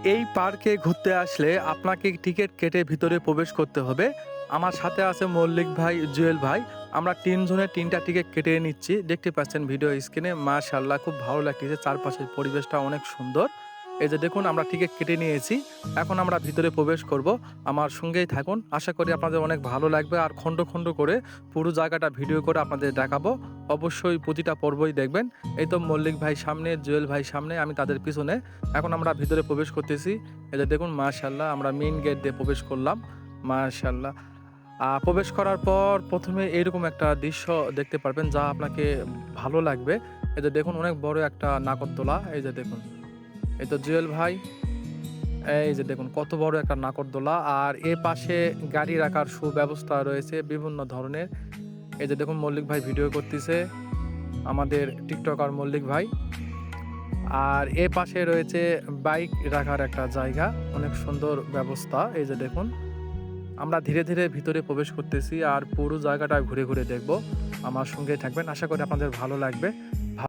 এই পার্কে ঘুরতে আসলে আপনাকে টিকিট কেটে ভিতরে প্রবেশ করতে হবে। আমার সাথে আছে মল্লিক ভাই, জুয়েল ভাই। আমরা ৩ জনে ৩ টা টিকিট কেটে নিচ্ছি। দেখতে পাচ্ছেন ভিডিও স্ক্রিনে। মাশাআল্লাহ খুব ভালো লাগতেছে। চারপাশের পরিবেশটা অনেক সুন্দর। এই যে দেখুন আমরা টিকিট কেটে নিয়েছি। এখন আমরা ভিতরে প্রবেশ করব। আমার সঙ্গেই থাকুন। আশা করি আপনাদের অনেক ভালো লাগবে। আর খন্ড, খন্ড করে পুরো জায়গাটা ভিডিও করে আপনাদের দেখাবো। অবশ্যই প্রতিটা পর্বই দেখবেন। এই তো মল্লিক ভাই সামনে, জুয়েল ভাই সামনে, আমি তাদের পিছনে। এখন আমরা ভিতরে প্রবেশ করতেছি। এই যে দেখুন মাশাআল্লাহ আমরা মেইন গেট দিয়ে প্রবেশ করলাম। মাশাআল্লাহ। প্রবেশ করার পর ১ম এ এইরকম একটা দৃশ্য দেখতে পারবেন যা আপনাকে ভালো লাগবে। এই যে দেখুন অনেক বড় একটা নাগরদোলা। এই যে দেখুন। এই তো জুয়েল ভাই, এই যে দেখুন কত বড় একটা নাগরদোলা। আর পাশে গাড়ি রাখার সুব্যবস্থা রয়েছে বিভিন্ন ধরনের। এই যে দেখুন মল্লিক ভাই ভিডিও করতেছে। আমাদের টিকটকার মল্লিক ভাই। আর পাশে রয়েছে বাইক রাখার একটা জায়গা। অনেক সুন্দর ব্যবস্থা। এই যে দেখুন। আমরা ধীরে, ধীরে ভিতরে প্রবেশ করতেছি আর পুরো জায়গাটা ঘুরে, ঘুরে দেখব। আমার সঙ্গেই থাকবেন। আশা করি আপনাদের ভালো লাগবে।